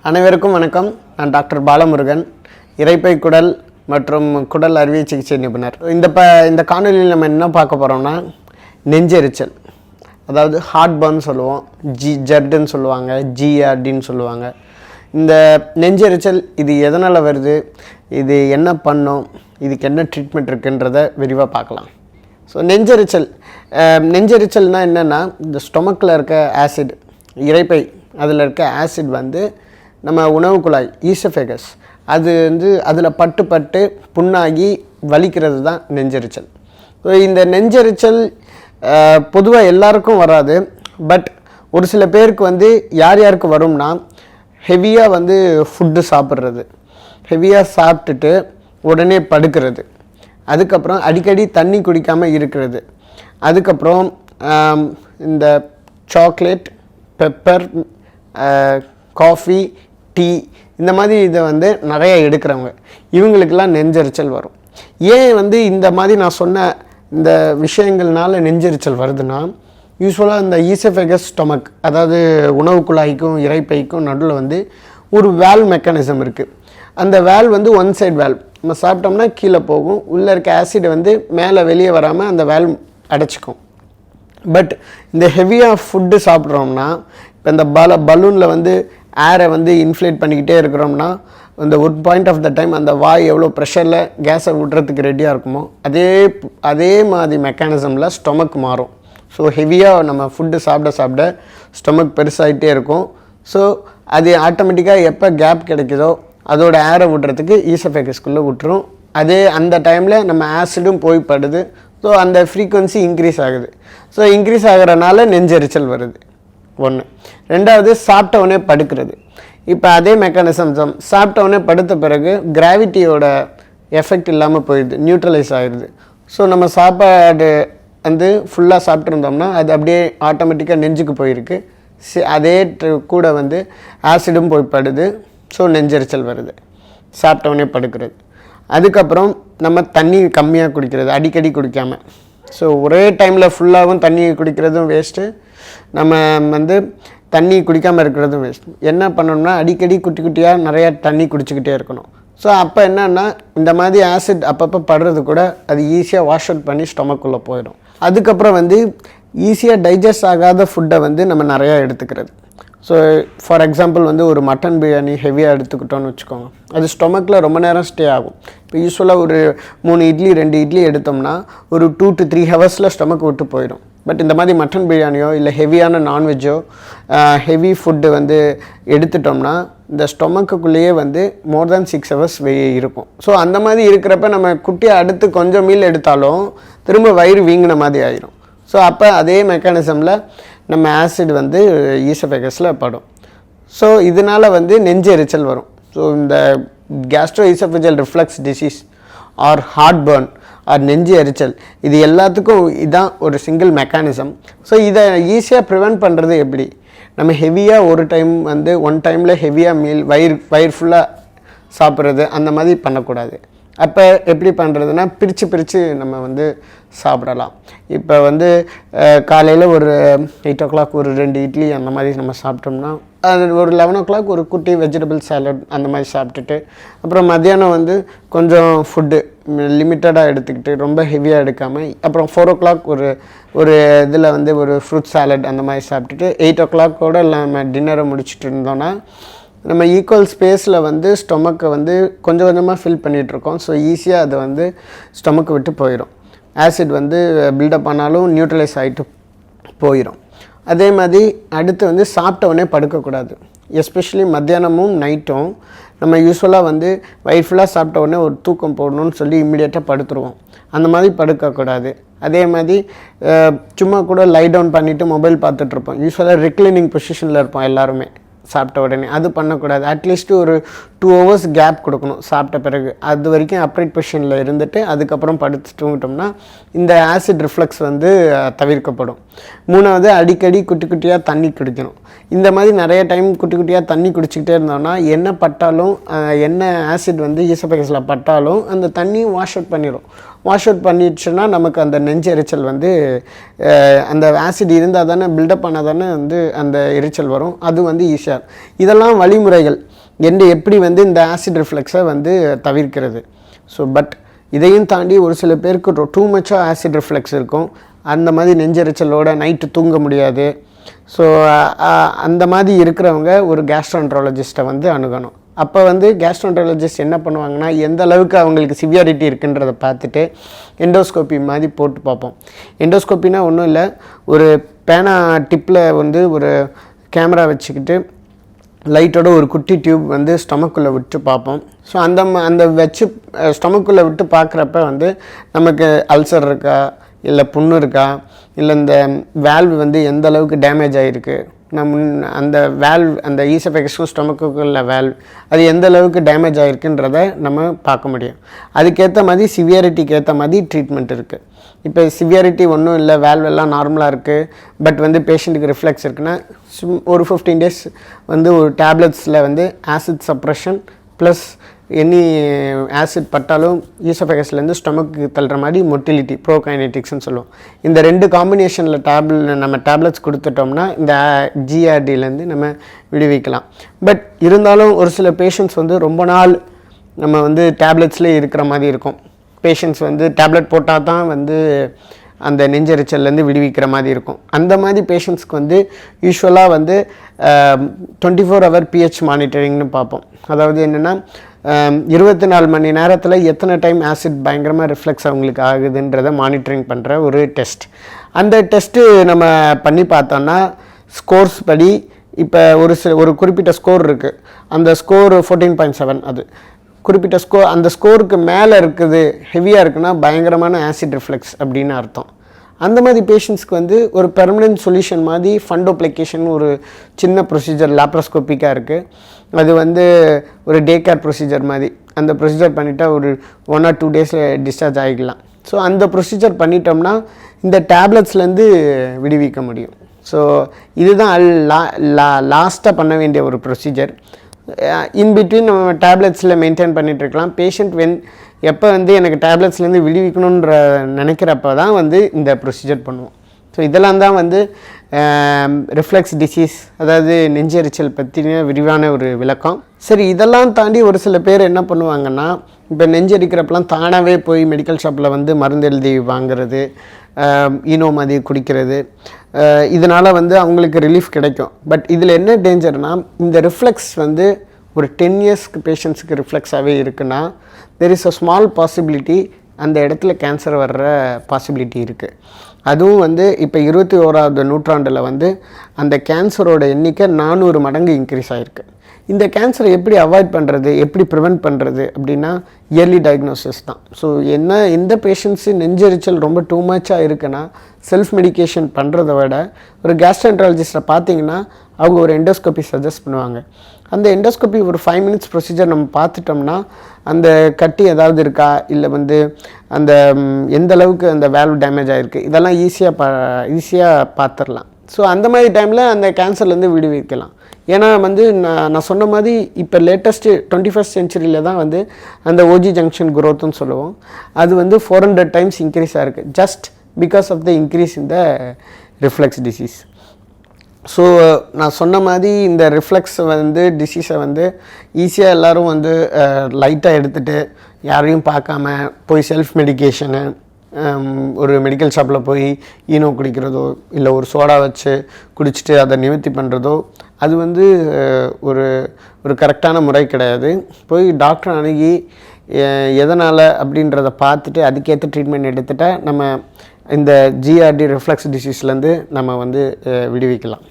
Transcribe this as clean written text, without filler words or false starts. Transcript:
அனைவருக்கும் வணக்கம். நான் டாக்டர் பாலமுருகன், இரைப்பை குடல் மற்றும் குடல் அறுவை சிகிச்சை நிபுணர். இந்த காணொலியில் நம்ம என்ன பார்க்க போகிறோம்னா, நெஞ்செரிச்சல், அதாவது ஹார்ட்பர்ன் சொல்லுவோம், ஜெர்டுன்னு சொல்லுவாங்க, GERDன்னு சொல்லுவாங்க. இந்த நெஞ்செரிச்சல் இது எதனால் வருது, இது என்ன பண்ணும், இதுக்கு என்ன ட்ரீட்மெண்ட் இருக்குன்றதை விரிவாக பார்க்கலாம். ஸோ நெஞ்செரிச்சல்னால் என்னென்னா, இந்த ஸ்டொமக்கில் இருக்க ஆசிட், இரைப்பை அதில் இருக்க ஆசிட் வந்து நம்ம உணவு குழாய் ஈசோஃபேகஸ் அது வந்து அதில் பட்டு புண்ணாகி வலிக்கிறது தான் நெஞ்செரிச்சல். ஸோ இந்த நெஞ்செரிச்சல் பொதுவாக எல்லாருக்கும் வராது. பட் ஒரு சில பேருக்கு வந்து யாருக்கு வரும்னா, ஹெவியாக வந்து ஃபுட்டு சாப்பிட்றது, ஹெவியாக சாப்பிட்டுட்டு உடனே படுக்கிறது, அதுக்கப்புறம் அடிக்கடி தண்ணி குடிக்காமல் இருக்கிறது, அதுக்கப்புறம் இந்த சாக்லேட், பெப்பர், காஃபி, டீ இந்த மாதிரி இதை வந்து நிறைய எடுக்கிறவங்க, இவங்களுக்கெல்லாம் நெஞ்செரிச்சல் வரும். ஏன் வந்து இந்த மாதிரி நான் சொன்ன இந்த விஷயங்கள்னால நெஞ்செரிச்சல் வருதுன்னா, யூஸ்வலாக இந்த ஈசோஃபேகஸ் ஸ்டொமக், அதாவது உணவு குழாய்க்கும் இரைப்பைக்கும் நடுவில் வந்து ஒரு வேல்வ் மெக்கானிசம் இருக்குது. அந்த வேல்வ் வந்து ஒன் சைடு வேல்வ். நம்ம சாப்பிட்டோம்னா கீழே போகும், உள்ளே இருக்க ஆசிடை வந்து மேலே வெளியே வராமல் அந்த வேல்வ் அடைச்சிக்கும். பட் இந்த ஹெவியாக ஃபுட்டு சாப்பிட்றோம்னா, இப்போ இந்த பலூனில் வந்து ஏரை வந்து இன்ஃப்ளேட் பண்ணிக்கிட்டே இருக்கிறோம்னா, இந்த ஒரு பாயிண்ட் ஆஃப் த டைம் அந்த வாய் எவ்வளோ ப்ரெஷரில் கேஸை விட்றதுக்கு ரெடியாக இருக்குமோ அதே மாதிரி மெக்கானிசமில் ஸ்டொமக் மாறும். ஸோ ஹெவியாக நம்ம ஃபுட்டு சாப்பிட ஸ்டொமக் பெருசாகிட்டே இருக்கும். ஸோ அது ஆட்டோமேட்டிக்காக எப்போ கேப் கிடைக்குதோ அதோட ஏரை விட்றதுக்கு ஈசோஃபேகஸ்குள்ளே விட்டுரும். அந்த டைமில் நம்ம ஆசிடும் போய் படுது. ஸோ அந்த ஃப்ரீக்குவன்சி இன்க்ரீஸ் ஆகுது. ஸோ இன்க்ரீஸ் ஆகிறனால நெஞ்செரிச்சல் வருது ஒன்று. ரெண்டாவது, சாப்பிட்டவுடனே படுக்கிறது. இப்போ அதே மெக்கானிசம் சாப்பிட்டவுடனே படுத்த பிறகு கிராவிட்டியோட எஃபெக்ட் இல்லாமல் போயிடுது, நியூட்ரலைஸ் ஆகிடுது. ஸோ நம்ம சாப்பாடு வந்து ஃபுல்லாக சாப்பிட்ருந்தோம்னா அது அப்படியே ஆட்டோமேட்டிக்காக நெஞ்சுக்கு போயிருக்கு. அதே கூட வந்து ஆசிடும் போய் படுது. ஸோ நெஞ்செரிச்சல் வருது, சாப்பிட்டவுடனே படுக்கிறது. அதுக்கப்புறம் நம்ம தண்ணி கம்மியாக குடிக்கிறது, அடிக்கடி குடிக்காமல். ஸோ ஒரே டைமில் ஃபுல்லாகவும் தண்ணி குடிக்கிறதும் வேஸ்ட்டு, நம்ம வந்து தண்ணி குடிக்காமல் இருக்கிறதும் வேஸ்ட். என்ன பண்ணணும்னா, அடிக்கடி குட்டியாக நிறையா தண்ணி குடிச்சிக்கிட்டே இருக்கணும். ஸோ அப்போ என்னென்னா, இந்த மாதிரி ஆசிட் அப்பப்போ படுறது கூட அது ஈஸியாக வாஷ் அவுட் பண்ணி ஸ்டொமக்குள்ளே போயிடும். அதுக்கப்புறம் வந்து ஈஸியாக டைஜஸ்ட் ஆகாத ஃபுட்டை வந்து நம்ம நிறையா எடுத்துக்கிறது. ஸோ ஃபார் எக்ஸாம்பிள் வந்து ஒரு மட்டன் பிரியாணி ஹெவியாக எடுத்துக்கிட்டோன்னு வச்சுக்கோங்க, அது ஸ்டொமக்கில் ரொம்ப நேரம் ஸ்டே ஆகும். இப்போ யூஸ்வலாக ஒரு 3 இட்லி 2 இட்லி எடுத்தோம்னா ஒரு 2 to 3 ஹவர்ஸில் ஸ்டொமக் விட்டு போயிடும். பட் இந்த மாதிரி மட்டன் பிரியாணியோ இல்லை ஹெவியான நான்வெஜ்ஜோ ஹெவி ஃபுட்டு வந்து எடுத்துட்டோம்னா இந்த ஸ்டொமக்குள்ளேயே வந்து மோர் தேன் 6 ஹவர்ஸ் இருக்கும். ஸோ அந்த மாதிரி இருக்கிறப்ப நம்ம குட்டியை அடுத்து கொஞ்சம் மீல் எடுத்தாலும் திரும்ப வயிறு வீங்கின மாதிரி ஆயிரும். ஸோ அப்போ அதே மெக்கானிசமில் நம்ம ஆசிட் வந்து ஈசோஃபேகஸில் படும். ஸோ இதனால் வந்து நெஞ்செரிச்சல் வரும். ஸோ இந்த gastroesophageal reflux disease or heartburn or நெஞ்சு எரிச்சல், இது எல்லாத்துக்கும் இதுதான் ஒரு சிங்கிள் மெக்கானிசம். ஸோ இதை ஈஸியாக ப்ரிவெண்ட் பண்ணுறது எப்படி? நம்ம ஹெவியாக ஒன் டைமில் ஹெவியாக மீல் வயிறு ஃபுல்லாக சாப்பிட்றது அந்த மாதிரி பண்ணக்கூடாது. அப்போ எப்படி பண்ணுறதுன்னா, பிரித்து நம்ம வந்து சாப்பிடலாம். இப்போ வந்து காலையில் ஒரு 8 o'clock ஒரு 2 இட்லி அந்த மாதிரி நம்ம சாப்பிட்டோம்னா, அது ஒரு 11 o'clock ஒரு குட்டி வெஜிடபிள் சாலட் அந்த மாதிரி சாப்பிட்டுட்டு, அப்புறம் மத்தியானம் வந்து கொஞ்சம் ஃபுட்டு லிமிட்டடாக எடுத்துக்கிட்டு ரொம்ப ஹெவியாக எடுக்காமல், அப்புறம் 4 o'clock ஒரு இதில் வந்து ஒரு ஃப்ரூட் சாலட் அந்த மாதிரி சாப்பிட்டுட்டு 8 o'clock நம்ம டின்னரை முடிச்சுட்டு இருந்தோன்னா நம்ம ஈக்குவல் ஸ்பேஸில் வந்து ஸ்டொமக்கை வந்து கொஞ்சம் கொஞ்சமாக ஃபில் பண்ணிகிட்ருக்கோம். ஸோ ஈஸியாக அது வந்து ஸ்டொமக்கு விட்டு போயிடும். ஆசிட் வந்து பில்டப் ஆனாலும் நியூட்ரலைஸ் ஆகிட்டு போயிடும். அதே மாதிரி அடுத்து வந்து சாப்பிட்டவுடனே படுக்கக்கூடாது. எஸ்பெஷலி மத்தியானமும் நைட்டும் நம்ம யூஸ்வலாக வந்து வயிறு ஃபுல்லாக சாப்பிட்ட உடனே ஒரு தூக்கம் போடணும்னு சொல்லி இம்மிடியேட்டாக படுத்துருவோம். அந்த மாதிரி படுக்கக்கூடாது. அதே மாதிரி சும்மா கூட லை டவுன் பண்ணிவிட்டு மொபைல் பார்த்துட்ருப்போம். யூஸ்வலாக ரிக்ளைனிங் பொசிஷனில் இருப்போம் எல்லாருமே சாப்பிட்ட உடனே. அது பண்ணக்கூடாது. அட்லீஸ்ட் ஒரு 2 hours கேப் கொடுக்கணும் சாப்பிட்ட பிறகு. அது வரைக்கும் அப்ரைட் பொசிஷனில் இருந்துட்டு அதுக்கப்புறம் படுத்து தூங்கிட்டோம்னா இந்த ஆசிட் ரிஃப்ளக்ஸ் வந்து தவிர்க்கப்படும். 3வது, அடிக்கடி குட்டியாக தண்ணி குடிக்கணும். இந்த மாதிரி நிறைய டைம் குட்டியாக தண்ணி குடிச்சிக்கிட்டே இருந்தோம்னா என்ன பட்டாலும் என்ன ஆசிட் வந்து ஈசோஃபேகஸில் பட்டாலும் அந்த தண்ணி வாஷ் அவுட் பண்ணிடும். வாஷ் அவுட் பண்ணிடுச்சுன்னா நமக்கு அந்த நெஞ்சு எரிச்சல் வந்து அந்த ஆசிட் இருந்தால் தானே பில்டப் ஆனால் தானே வந்து அந்த எரிச்சல் வரும். அது வந்து ஈஸியாக. இதெல்லாம் வழிமுறைகள். எப்படி வந்து இந்த ஆசிட் ரிஃப்ளெக்ஸை வந்து தவிர்க்கிறது. ஸோ பட் இதையும் தாண்டி ஒரு சில பேருக்கு டூ மச்சாக ஆசிட் ரிஃப்ளெக்ஸ் இருக்கும். அந்த மாதிரி நெஞ்செரிச்சலோட நைட்டு தூங்க முடியாது. ஸோ அந்த மாதிரி இருக்கிறவங்க ஒரு கேஸ்ட்ரோஎன்டரோலஜிஸ்ட்டை வந்து அணுகணும். அப்போ வந்து கேஸ்ட்ரோஎன்டரோலஜிஸ்ட் என்ன பண்ணுவாங்கன்னா, எந்த அளவுக்கு அவங்களுக்கு சிவியாரிட்டி இருக்குன்றதை பார்த்துட்டு எண்டோஸ்கோப்பி மாதிரி போட்டு பார்ப்போம். எண்டோஸ்கோப்பினா ஒன்றும் இல்லை, ஒரு பேனா டிப்பில் வந்து ஒரு கேமரா வச்சுக்கிட்டு லைட்டோட ஒரு குட்டி டியூப் வந்து ஸ்டொமக்குள்ளே விட்டு பார்ப்போம். ஸோ அந்த வச்சு ஸ்டொமக்குள்ளே விட்டு பார்க்குறப்ப வந்து நமக்கு அல்சர் இருக்கா, இல்லை புண்ணு இருக்கா, இல்லை இந்த வேல்வ் வந்து எந்த அளவுக்கு டேமேஜ் ஆகிருக்கு, அந்த வேல்வ் அந்த ஈசோஃபேகஸும் ஸ்டொமக்குள்ள வேல்வ் அது எந்த அளவுக்கு டேமேஜ் ஆகிருக்குன்றதை நம்ம பார்க்க முடியும். அதுக்கேற்ற மாதிரி சிவியாரிட்டிக்கு ஏற்ற மாதிரி ட்ரீட்மெண்ட் இருக்குது. இப்போ சிவியாரிட்டி ஒன்றும் இல்லை, வேல்வ் எல்லாம் நார்மலாக இருக்குது, பட் வந்து பேஷண்ட்டுக்கு ரிஃப்ளெக்ஸ் இருக்குன்னா ஒரு 15 days வந்து ஒரு டேப்லெட்ஸில் வந்து acid suppression plus any acid பட்டாலும் ஈசோஃபேகஸ்லேருந்து ஸ்டொமக்கு தள்ளுற மாதிரி மொட்டிலிட்டி ப்ரோகைனெட்டிக்ஸ்னு சொல்லுவோம். இந்த 2 காம்பினேஷனில் நம்ம டேப்லெட்ஸ் கொடுத்துட்டோம்னா இந்த GERDலேருந்து நம்ம விடுவிக்கலாம். பட் இருந்தாலும் ஒரு சில பேஷண்ட்ஸ் வந்து ரொம்ப நாள் நம்ம வந்து டேப்லெட்ஸ்லேயே இருக்கிற மாதிரி இருக்கும். பேஷண்ட்ஸ் வந்து டேப்லெட் போட்டால் தான் வந்து அந்த நெஞ்செரிச்சல்லேருந்து விடுவிக்கிற மாதிரி இருக்கும். அந்த மாதிரி பேஷண்ட்ஸ்க்கு வந்து யூஸ்வலாக வந்து 24 hour pH மானிட்டரிங்னு பார்ப்போம். அதாவது என்னென்னா 24 மணி நேரத்தில் எத்தனை டைம் ஆசிட் பயங்கரமாக ரிஃப்ளெக்ஸ் அவங்களுக்கு ஆகுதுன்றதை மானிட்டரிங் பண்ணுற ஒரு டெஸ்ட். அந்த டெஸ்ட்டு நம்ம பண்ணி பார்த்தோன்னா ஸ்கோர்ஸ் படி இப்போ ஒரு குறிப்பிட்ட ஸ்கோர் இருக்குது. அந்த ஸ்கோர் 14.7, அது குறிப்பிட்ட ஸ்கோர், அந்த ஸ்கோருக்கு மேலே இருக்குது, ஹெவியாக இருக்குன்னா பயங்கரமான ஆசிட் ரிஃப்ளெக்ஸ் அப்படின்னு அர்த்தம். அந்த மாதிரி பேஷண்ட்ஸ்க்கு வந்து ஒரு பெர்மனன்ட் சொல்யூஷன் மாதிரி ஃபண்டோப்ளிகேஷன் ஒரு சின்ன ப்ரொசீஜர் லாப்ரோஸ்கோப்பிக்காக இருக்குது. அது வந்து ஒரு டே கேர் ப்ரொசீஜர் மாதிரி. அந்த ப்ரொசீஜர் பண்ணிட்டா ஒரு 1 or 2 days டிஸ்சார்ஜ் ஆகிக்கலாம். ஸோ அந்த ப்ரொசீஜர் பண்ணிட்டோம்னா இந்த டேப்லெட்ஸ்லேருந்து விடுவிக்க முடியும். ஸோ இதுதான் லாஸ்ட்டாக பண்ண வேண்டிய ஒரு ப்ரொசீஜர். இன்பிட்வீன் நம்ம டேப்லெட்ஸில் மெயின்டைன் பண்ணிகிட்ருக்கலாம். பேஷண்ட் எப்போ வந்து எனக்கு டேப்லெட்ஸ்லேருந்து விடுவிக்கணுன்ற நினைக்கிறப்ப தான் வந்து இந்த ப்ரொசீஜர் பண்ணுவோம். ஸோ இதெல்லாம் தான் வந்து ரிஃப்ளெக்ஸ் டிசீஸ், அதாவது நெஞ்செரிச்சல் பற்றின விரிவான ஒரு விளக்கம். சரி, இதெல்லாம் தாண்டி ஒரு சில பேர் என்ன பண்ணுவாங்கன்னா, இப்போ நெஞ்சரிக்கிறப்பெல்லாம் தானாகவே போய் மெடிக்கல் ஷாப்பில் வந்து மருந்து எழுதி வாங்குறது, ஈனோ மாதிரி குடிக்கிறது, இதனால் வந்து அவங்களுக்கு ரிலீஃப் கிடைக்கும். பட் இதில் என்ன டேஞ்சர்னால், இந்த ரிஃப்ளெக்ஸ் வந்து ஒரு 10 years பேஷண்ட்ஸுக்கு ரிஃப்ளெக்ஸாகவே இருக்குன்னா there is a small possibility அந்த இடத்துல கேன்சர் வர்ற பாசிபிலிட்டி இருக்குது. அதுவும் வந்து இப்போ 21வது நூற்றாண்டில் வந்து அந்த கேன்சரோட எண்ணிக்கை 400 மடங்கு இன்க்ரீஸ் ஆகிருக்கு. இந்த கேன்சரை எப்படி அவாய்ட் பண்ணுறது, எப்படி ப்ரிவெண்ட் பண்ணுறது அப்படின்னா இயர்லி டயக்னோசிஸ் தான். ஸோ எந்த பேஷண்ட்ஸு நெஞ்செரிச்சல் ரொம்ப டூ மச்சாக இருக்குன்னா செல்ஃப் மெடிக்கேஷன் பண்ணுறத விட ஒரு கேஸ்ட்ரோஎன்டராலஜிஸ்ட்டை பார்த்தீங்கன்னா அவங்க ஒரு எண்டோஸ்கோப்பி சஜஸ்ட் பண்ணுவாங்க. அந்த எண்டோஸ்கோப்பி ஒரு 5 minutes ப்ரொசீஜர் நம்ம பார்த்துட்டோம்னா அந்த கட்டி ஏதாவது இருக்கா, இல்லை வந்து அந்த எந்த அளவுக்கு அந்த வேல்வ் டேமேஜ் ஆகிருக்கு, இதெல்லாம் ஈஸியாக பார்த்துடலாம். ஸோ அந்த மாதிரி டைமில் அந்த கேன்சர்லேருந்து விடுவிக்கலாம். ஏன்னா வந்து நான் சொன்ன மாதிரி இப்போ லேட்டஸ்ட்டு 21st century தான் வந்து அந்த ஓஜி ஜங்ஷன் குரோத்துன்னு சொல்லுவோம். அது வந்து 400 times இன்க்ரீஸ் ஆகிருக்கு, just because of the increase in the reflex disease. So நான் சொன்ன மாதிரி இந்த ரிஃப்ளெக்ஸ் வந்து டிசீஸை வந்து ஈஸியாக எல்லோரும் வந்து லைட்டாக எடுத்துகிட்டு யாரையும் பார்க்காம போய் செல்ஃப் மெடிக்கேஷனு, ஒரு மெடிக்கல் ஷாப்பில் போய் ஈனோ குடிக்கிறதோ இல்லை ஒரு சோடா வச்சு குடிச்சிட்டு அதை நிவர்த்தி பண்ணுறதோ அது வந்து ஒரு கரெக்டான முறை கிடையாது. போய் டாக்டர் அணுகி எதனால் அப்படின்றத பார்த்துட்டு அதுக்கேற்ற ட்ரீட்மெண்ட் எடுத்துகிட்டா நம்ம இந்த GERD ரிஃப்ளெக்ஸ் டிசீஸ்லேருந்து நம்ம வந்து விடுவிக்கலாம்.